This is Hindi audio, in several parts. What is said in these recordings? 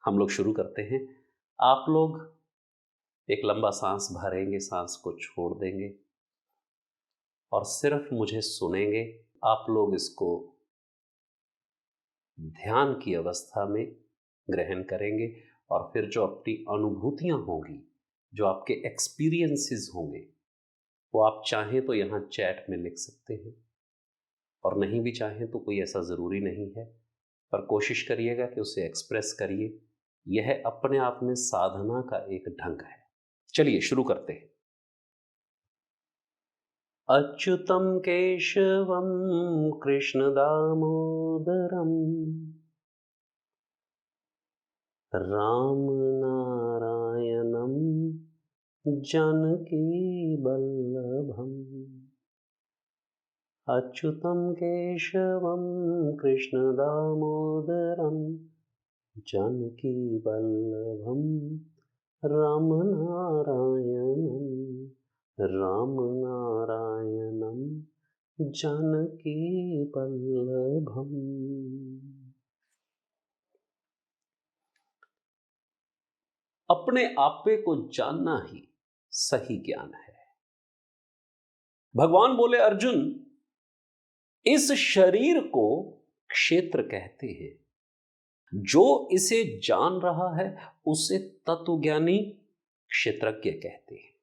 हम लोग शुरू करते हैं। आप लोग एक लंबा सांस भरेंगे, सांस को छोड़ देंगे और सिर्फ मुझे सुनेंगे। आप लोग इसको ध्यान की अवस्था में ग्रहण करेंगे और फिर जो अपनी अनुभूतियां होंगी, जो आपके एक्सपीरियंसेस होंगे, वो आप चाहें तो यहाँ चैट में लिख सकते हैं और नहीं भी चाहें तो कोई ऐसा ज़रूरी नहीं है, पर कोशिश करिएगा कि उसे एक्सप्रेस करिए। यह अपने आप में साधना का एक ढंग है। चलिए शुरू करते हैं। अच्युतं केशवं कृष्ण दामोदरम राम नारायणं जानकी वल्लभम्। अच्युतं केशवं कृष्ण दामोदरं जानकी वल्लभं राम नारायणं जानकी वल्लभम्। अपने आपे को जानना ही सही ज्ञान है। भगवान बोले, अर्जुन, इस शरीर को क्षेत्र कहते हैं। जो इसे जान रहा है उसे तत्वज्ञानी क्षेत्रज्ञ कहते हैं।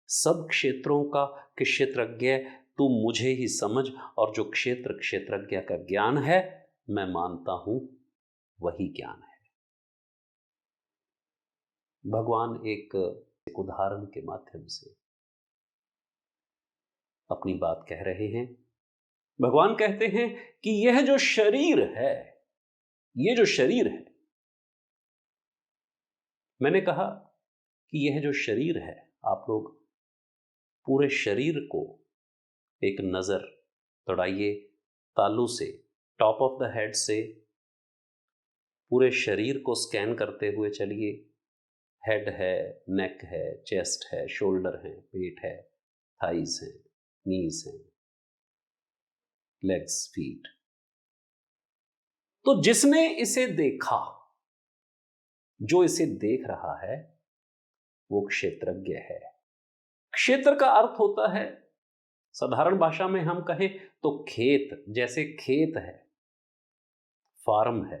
सब क्षेत्रों का क्षेत्रज्ञ तू मुझे ही समझ, और जो क्षेत्रज्ञ का ज्ञान है मैं मानता हूं वही ज्ञान है। भगवान एक उदाहरण के माध्यम से अपनी बात कह रहे हैं। भगवान कहते हैं कि यह जो शरीर है, ये जो शरीर है, मैंने कहा कि यह जो शरीर है, आप लोग पूरे शरीर को एक नजर दौड़ाइए, तालू से, टॉप ऑफ द हेड से पूरे शरीर को स्कैन करते हुए चलिए। हेड है, नेक है, चेस्ट है, शोल्डर है, पेट है, थाइज है, नीज है, लेग्स, फीट। तो जिसने इसे देखा, जो इसे देख रहा है, वो क्षेत्रज्ञ है। क्षेत्र का अर्थ होता है, साधारण भाषा में हम कहें तो खेत। जैसे खेत है, फार्म है,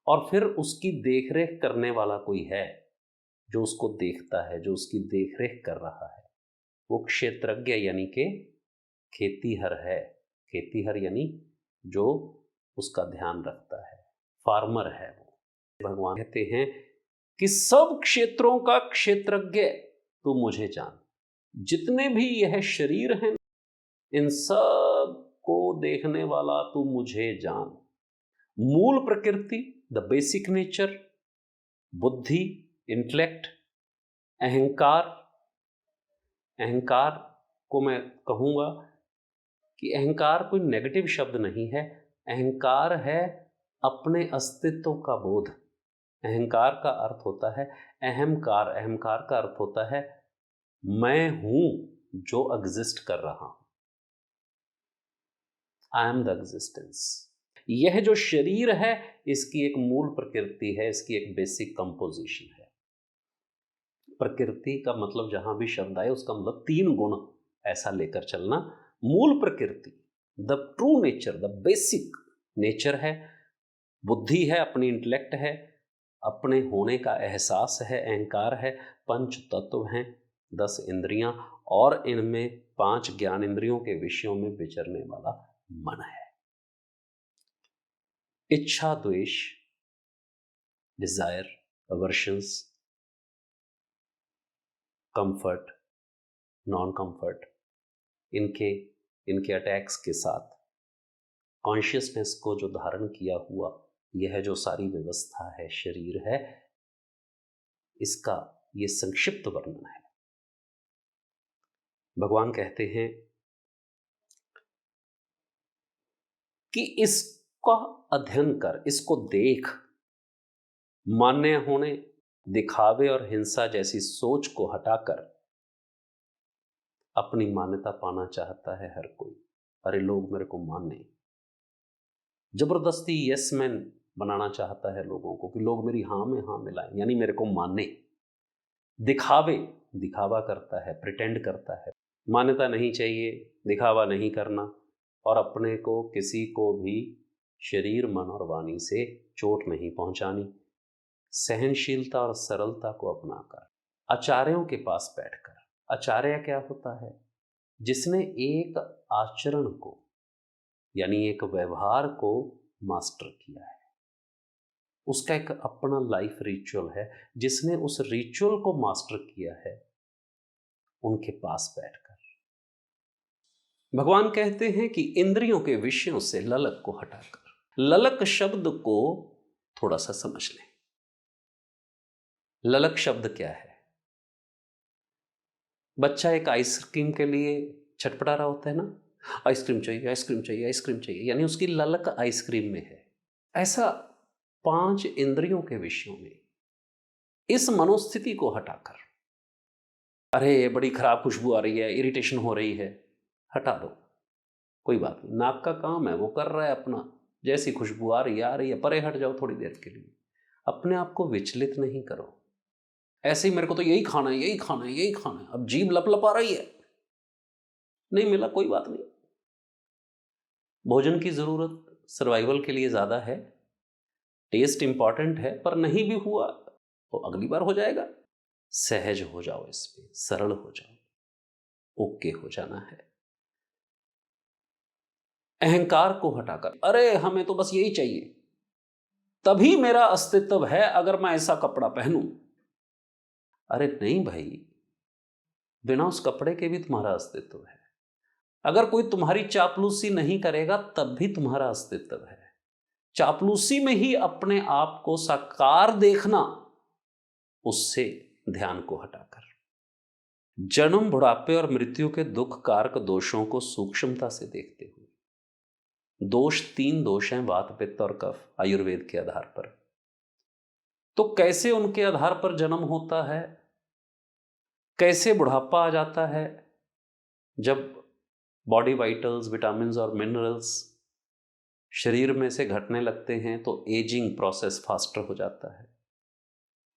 और फिर उसकी देखरेख करने वाला कोई है जो उसको देखता है, जो उसकी देखरेख कर रहा है, वो क्षेत्रज्ञ यानी कि खेतीहर है। खेतीहर यानी जो उसका ध्यान रखता है, फार्मर है वो। भगवान कहते हैं कि सब क्षेत्रों का क्षेत्रज्ञ तू मुझे जान। जितने भी यह शरीर हैं, इन सब को देखने वाला तू मुझे जान। मूल प्रकृति, द बेसिक नेचर, बुद्धि, इंटेलेक्ट, अहंकार। अहंकार को मैं कहूंगा कि अहंकार कोई नेगेटिव शब्द नहीं है। अहंकार है अपने अस्तित्व का बोध। अहंकार का अर्थ होता है अहमकार। अहमकार का अर्थ होता है मैं हूं जो एग्जिस्ट कर रहा हूं। I am the existence. यह जो शरीर है, इसकी एक मूल प्रकृति है, इसकी एक बेसिक कंपोजिशन है। प्रकृति का मतलब जहां भी शब्द आए उसका मतलब 3 गुण, ऐसा लेकर चलना। मूल प्रकृति, the true nature, the basic nature है। बुद्धि है, अपनी इंटेलेक्ट है, अपने होने का एहसास है, अहंकार है। 5 तत्व हैं, 10 इंद्रियां, और इनमें 5 ज्ञान इंद्रियों के विषयों में विचरने वाला मन है। इच्छा, द्वेष, डिजायर, अवर्शंस, कंफर्ट, नॉन कंफर्ट, इनके अटैक्स के साथ कॉन्शियसनेस को जो धारण किया हुआ यह जो सारी व्यवस्था है, शरीर है, इसका ये संक्षिप्त वर्णन है। भगवान कहते हैं कि इसका अध्ययन कर, इसको देख। मान्य होने, दिखावे और हिंसा जैसी सोच को हटाकर अपनी मान्यता पाना चाहता है हर कोई। अरे लोग मेरे को माने, जबरदस्ती यस मैन बनाना चाहता है लोगों को कि लोग मेरी हाँ में हाँ मिलाएं, यानी मेरे को माने। दिखावा करता है, प्रिटेंड करता है। मान्यता नहीं चाहिए, दिखावा नहीं करना, और अपने को किसी को भी शरीर, मन और वाणी से चोट नहीं पहुंचानी। सहनशीलता और सरलता को अपनाकर आचार्यों के पास बैठकर, आचार्य क्या होता है? जिसने एक आचरण को यानी एक व्यवहार को मास्टर किया है, उसका एक अपना लाइफ रिचुअल है, जिसने उस रिचुअल को मास्टर किया है, उनके पास बैठकर भगवान कहते हैं कि इंद्रियों के विषयों से ललक को हटाकर, ललक शब्द को थोड़ा सा समझ लें। ललक शब्द क्या है? बच्चा एक आइसक्रीम के लिए छटपटा रहा होता है ना, आइसक्रीम चाहिए, आइसक्रीम चाहिए, आइसक्रीम चाहिए, यानी उसकी ललक आइसक्रीम में है। ऐसा 5 इंद्रियों के विषयों में इस मनोस्थिति को हटाकर, अरे बड़ी खराब खुशबू आ रही है, इरिटेशन हो रही है, हटा दो, कोई बात नहीं, नाक का काम है, वो कर रहा है अपना, जैसी खुशबू आ रही है, परे हट जाओ थोड़ी देर के लिए। अपने आप को विचलित नहीं करो। ऐसे ही मेरे को तो यही खाना है, यही खाना है, यही खाना है, अब जीभ लपलपा रही है, नहीं मिला कोई बात नहीं। भोजन की जरूरत सर्वाइवल के लिए ज्यादा है, टेस्ट इंपॉर्टेंट है, पर नहीं भी हुआ तो अगली बार हो जाएगा। सहज हो जाओ, इसमें सरल हो जाओ, ओके हो जाना है। अहंकार को हटाकर, अरे हमें तो बस यही चाहिए, तभी मेरा अस्तित्व है अगर मैं ऐसा कपड़ा पहनूं। अरे नहीं भाई, बिना उस कपड़े के भी तुम्हारा अस्तित्व है। अगर कोई तुम्हारी चापलूसी नहीं करेगा तब भी तुम्हारा अस्तित्व है। चापलूसी में ही अपने आप को साकार देखना, उससे ध्यान को हटाकर जन्म, बुढ़ापे और मृत्यु के दुख कारक दोषों को सूक्ष्मता से देखते हुए, दोष 3 दोष हैं, वात, पित्त और कफ, आयुर्वेद के आधार पर। तो कैसे उनके आधार पर जन्म होता है, कैसे बुढ़ापा आ जाता है? जब बॉडी वाइटल्स, विटामिन्स और मिनरल्स शरीर में से घटने लगते हैं तो एजिंग प्रोसेस फास्टर हो जाता है।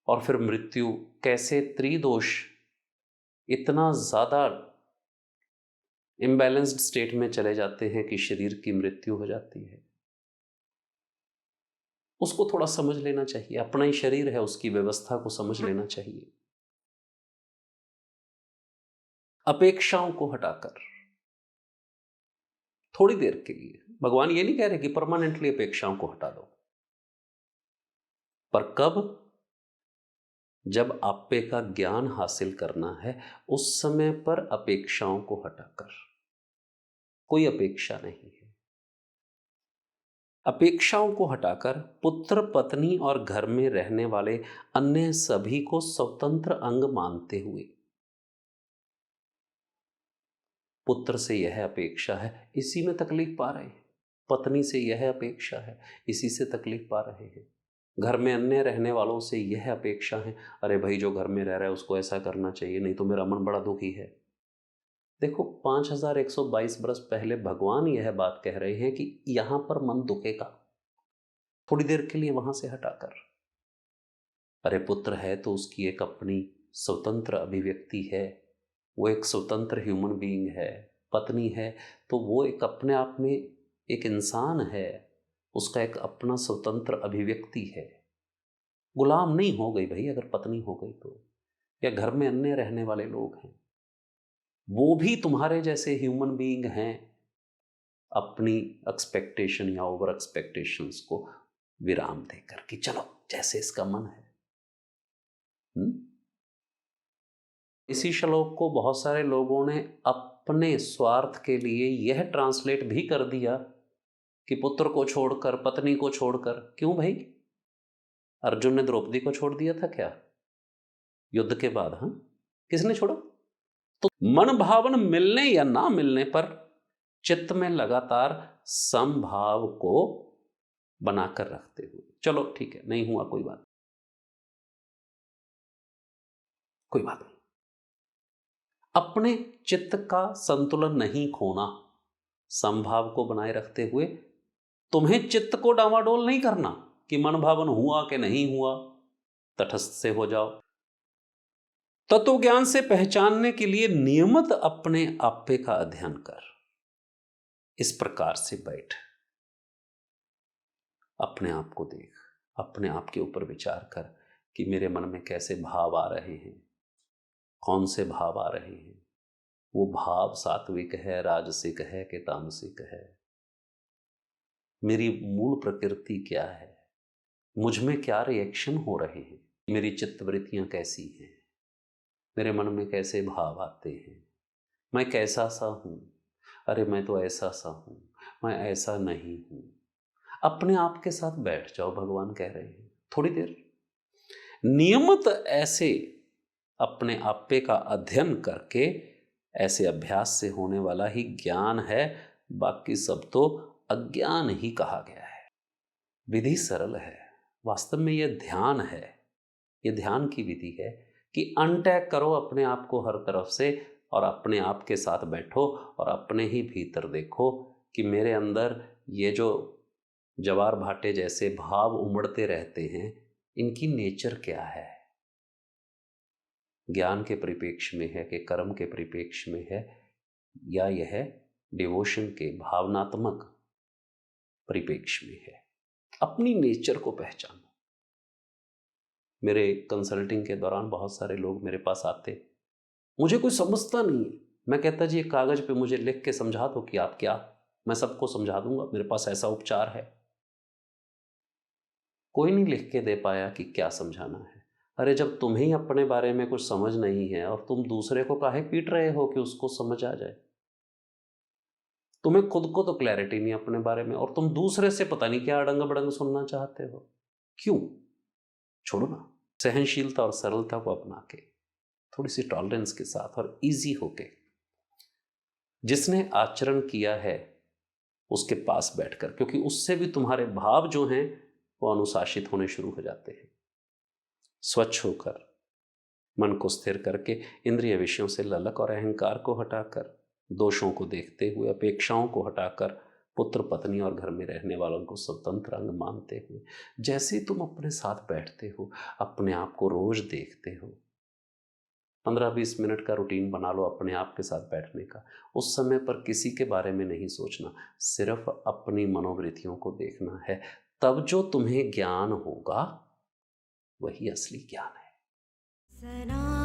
और फिर मृत्यु, कैसे त्रिदोष इतना ज्यादा इम्बैलेंस्ड स्टेट में चले जाते हैं कि शरीर की मृत्यु हो जाती है। उसको थोड़ा समझ लेना चाहिए, अपना ही शरीर है, उसकी व्यवस्था को समझ लेना चाहिए। अपेक्षाओं को हटाकर थोड़ी देर के लिए, भगवान ये नहीं कह रहे कि परमानेंटली अपेक्षाओं को हटा दो, पर कब? जब आपे का ज्ञान हासिल करना है, उस समय पर अपेक्षाओं को हटाकर। कोई अपेक्षा नहीं है। अपेक्षाओं को हटाकर पुत्र, पत्नी और घर में रहने वाले अन्य सभी को स्वतंत्र अंग मानते हुए, पुत्र से यह अपेक्षा है, इसी में तकलीफ पा रहे हैं, पत्नी से यह अपेक्षा है, इसी से तकलीफ पा रहे हैं, घर में अन्य रहने वालों से यह अपेक्षा है, अरे भाई जो घर में रह रहा है उसको ऐसा करना चाहिए, नहीं तो मेरा मन बड़ा दुखी है। देखो, 5122 बरस पहले भगवान यह बात कह रहे हैं कि यहां पर मन दुखेगा, थोड़ी देर के लिए वहां से हटाकर। अरे पुत्र है तो उसकी एक अपनी स्वतंत्र अभिव्यक्ति है, वो एक स्वतंत्र ह्यूमन बीइंग है। पत्नी है तो वो एक अपने आप में एक इंसान है, उसका एक अपना स्वतंत्र अभिव्यक्ति है। गुलाम नहीं हो गई भाई अगर पत्नी हो गई तो, या घर में अन्य रहने वाले लोग हैं, वो भी तुम्हारे जैसे ह्यूमन बीइंग हैं। अपनी एक्सपेक्टेशन या ओवर एक्सपेक्टेशंस को विराम देकर कि चलो जैसे इसका मन है। इसी श्लोक को बहुत सारे लोगों ने अपने स्वार्थ के लिए यह ट्रांसलेट भी कर दिया कि पुत्र को छोड़कर, पत्नी को छोड़कर। क्यों भाई? अर्जुन ने द्रौपदी को छोड़ दिया था क्या युद्ध के बाद? हाँ, किसने छोड़ा? तो मन भावन मिलने या ना मिलने पर चित्त में लगातार समभाव को बनाकर रखते हुए, चलो ठीक है, नहीं हुआ कोई बात, कोई बात नहीं। अपने चित्त का संतुलन नहीं खोना, समभाव को बनाए रखते हुए। तुम्हें चित्त को डामाडोल नहीं करना, कि मन भावन हुआ कि नहीं हुआ, तटस्थ से हो जाओ। तत्व ज्ञान से पहचानने के लिए नियमित अपने आपे का अध्ययन कर। इस प्रकार से बैठ, अपने आप को देख, अपने आप के ऊपर विचार कर कि मेरे मन में कैसे भाव आ रहे हैं, कौन से भाव आ रहे हैं, वो भाव सात्विक है, राजसिक है कि तामसिक है, मेरी मूल प्रकृति क्या है, मुझ में क्या रिएक्शन हो रहे हैं, मेरी चित्तवृत्तियां कैसी हैं, मेरे मन में कैसे भाव आते हैं, मैं कैसा सा हूं, अरे मैं तो ऐसा सा हूं, मैं ऐसा नहीं हूं। अपने आप के साथ बैठ जाओ, भगवान कह रहे हैं थोड़ी देर नियमित ऐसे अपने आपे का अध्ययन करके। ऐसे अभ्यास से होने वाला ही ज्ञान है, बाकी सब तो अज्ञान ही कहा गया है। विधि सरल है, वास्तव में यह ध्यान है, यह ध्यान की विधि है कि अनटैग करो अपने आप को हर तरफ से और अपने आप के साथ बैठो और अपने ही भीतर देखो कि मेरे अंदर ये जो जवार भाटे जैसे भाव उमड़ते रहते हैं, इनकी नेचर क्या है, ज्ञान के परिप्रेक्ष्य में है कि कर्म के परिप्रेक्ष्य में है, या यह डिवोशन के भावनात्मक परिप्रेक्ष्य में है। अपनी नेचर को पहचानो। मेरे कंसल्टिंग के दौरान बहुत सारे लोग मेरे पास आते, मुझे कोई समझता नहीं है, मैं कहता जी एक कागज पे मुझे लिख के समझा दो कि आप क्या, मैं सबको समझा दूंगा, मेरे पास ऐसा उपचार है। कोई नहीं लिख के दे पाया कि क्या समझाना है। अरे जब तुम्हें ही अपने बारे में कुछ समझ नहीं है और तुम दूसरे को काहे पीट रहे हो कि उसको समझ आ जाए। तुम्हें खुद को तो क्लैरिटी नहीं अपने बारे में और तुम दूसरे से पता नहीं क्या अड़ंग बड़ंग सुनना चाहते हो। क्यों? छोड़ो ना। सहनशीलता और सरलता को अपना के, थोड़ी सी टॉलरेंस के साथ और इजी होके, जिसने आचरण किया है उसके पास बैठकर, क्योंकि उससे भी तुम्हारे भाव जो हैं वो अनुशासित होने शुरू हो जाते हैं। स्वच्छ होकर, मन को स्थिर करके, इंद्रिय विषयों से ललक और अहंकार को हटाकर, दोषों को देखते हुए, अपेक्षाओं को हटाकर, पुत्र पत्नी और घर में रहने वालों को स्वतंत्र अंग मानते हुए, जैसे तुम अपने साथ बैठते हो, अपने आप को रोज देखते हो। 15-20 मिनट का रूटीन बना लो अपने आप के साथ बैठने का। उस समय पर किसी के बारे में नहीं सोचना, सिर्फ अपनी मनोवृत्तियों को देखना है। तब जो तुम्हें ज्ञान होगा वही असली ज्ञान है।